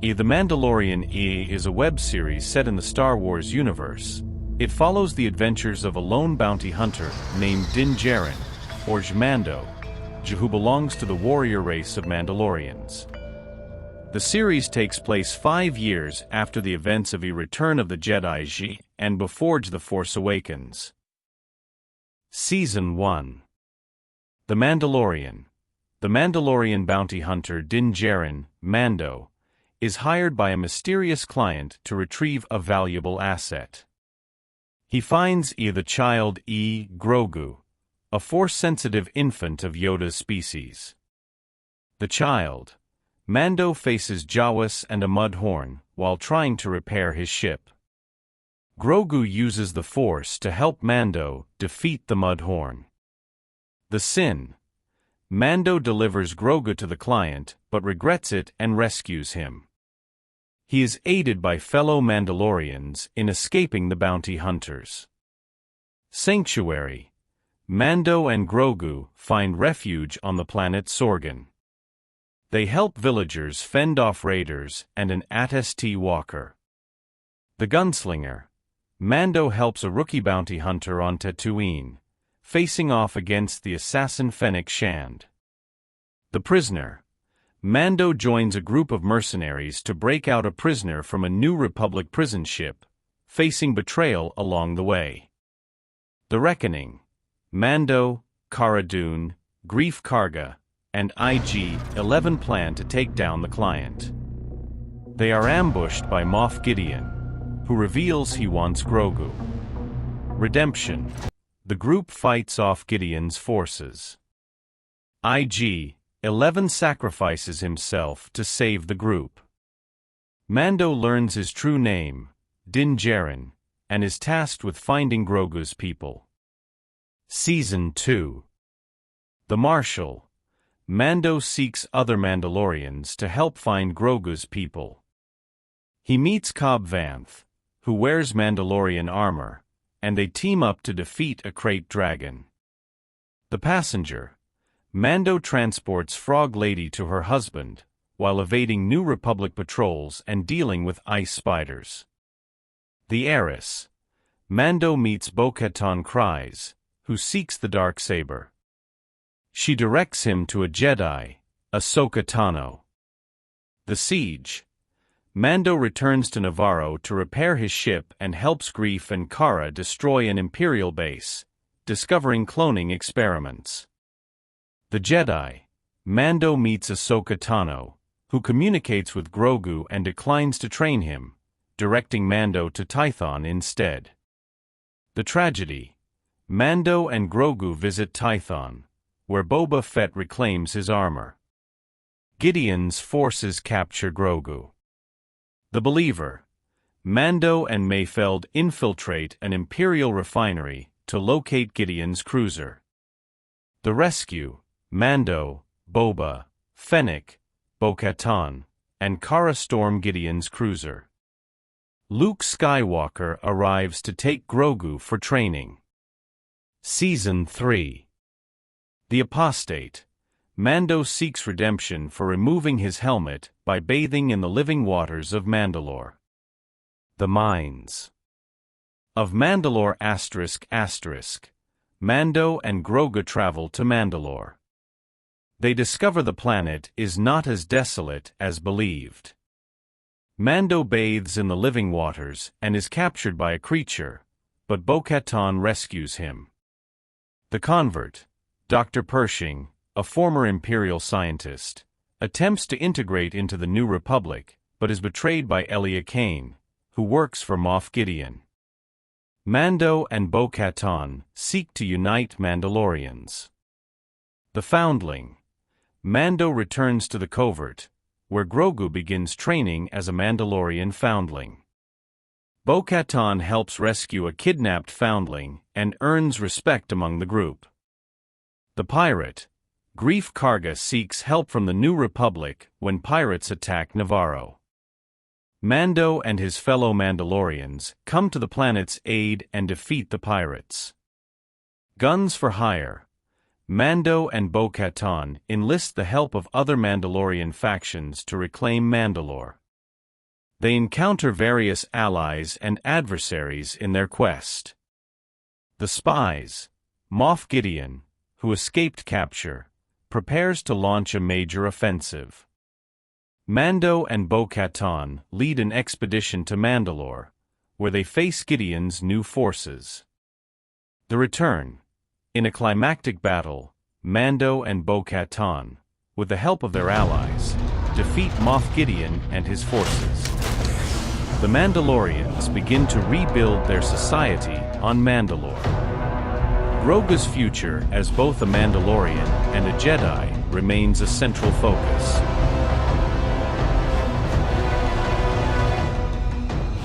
The Mandalorian is a web series set in the Star Wars universe. It follows the adventures of a lone bounty hunter named Din Djarin, or Mando, who belongs to the warrior race of Mandalorians. The series takes place 5 years after the events of Return of the Jedi and before The Force Awakens. Season 1. The Mandalorian. The Mandalorian bounty hunter Din Djarin, Mando, is hired by a mysterious client to retrieve a valuable asset. He finds the child Grogu, a Force-sensitive infant of Yoda's species. The child, Mando, faces Jawas and a Mudhorn while trying to repair his ship. Grogu uses the Force to help Mando defeat the Mudhorn. The sin. Mando delivers Grogu to the client but regrets it and rescues him. He is aided by fellow Mandalorians in escaping the bounty hunters. Sanctuary. Mando and Grogu find refuge on the planet Sorgan. They help villagers fend off raiders and an AT-ST walker. The Gunslinger. Mando helps a rookie bounty hunter on Tatooine, facing off against the assassin Fennec Shand. The Prisoner. Mando joins a group of mercenaries to break out a prisoner from a New Republic prison ship, facing betrayal along the way. The Reckoning. Mando, Cara Dune, Greef Karga, and IG-11 plan to take down the client. They are ambushed by Moff Gideon, who reveals he wants Grogu. Redemption. The group fights off Gideon's forces. IG-11 sacrifices himself to save the group. Mando learns his true name, Din Djarin, and is tasked with finding Grogu's people. Season 2. The Marshal. Mando seeks other Mandalorians to help find Grogu's people. He meets Cobb Vanth, who wears Mandalorian armor, and they team up to defeat a crate dragon. The Passenger. Mando transports Frog Lady to her husband, while evading New Republic patrols and dealing with ice spiders. The Heiress. Mando meets Bo-Katan Kryze, who seeks the Darksaber. She directs him to a Jedi, Ahsoka Tano. The Siege. Mando returns to Navarro to repair his ship and helps Greef and Cara destroy an Imperial base, discovering cloning experiments. The Jedi. Mando meets Ahsoka Tano, who communicates with Grogu and declines to train him, directing Mando to Tython instead. The Tragedy. Mando and Grogu visit Tython, where Boba Fett reclaims his armor. Gideon's forces capture Grogu. The Believer. Mando and Mayfeld infiltrate an Imperial refinery to locate Gideon's cruiser. The Rescue. Mando, Boba, Fennec, Bo-Katan, and Cara storm Gideon's cruiser. Luke Skywalker arrives to take Grogu for training. Season 3. The Apostate. Mando seeks redemption for removing his helmet by bathing in the living waters of Mandalore. The Mines. Of Mandalore ***, Mando and Grogu travel to Mandalore. They discover the planet is not as desolate as believed. Mando bathes in the living waters and is captured by a creature, but Bo-Katan rescues him. The Convert. Dr. Pershing, a former Imperial scientist, attempts to integrate into the New Republic, but is betrayed by Elia Kane, who works for Moff Gideon. Mando and Bo-Katan seek to unite Mandalorians. The Foundling. Mando returns to the Covert, where Grogu begins training as a Mandalorian foundling. Bo-Katan helps rescue a kidnapped foundling and earns respect among the group. The Pirate. Greef Karga seeks help from the New Republic when pirates attack Navarro. Mando and his fellow Mandalorians come to the planet's aid and defeat the pirates. Guns for hire. Mando and Bo-Katan enlist the help of other Mandalorian factions to reclaim Mandalore. They encounter various allies and adversaries in their quest. The spies, Moff Gideon, who escaped capture, prepares to launch a major offensive. Mando and Bo-Katan lead an expedition to Mandalore, where they face Gideon's new forces. The return. In a climactic battle, Mando and Bo-Katan, with the help of their allies, defeat Moff Gideon and his forces. The Mandalorians begin to rebuild their society on Mandalore. Grogu's future as both a Mandalorian and a Jedi remains a central focus.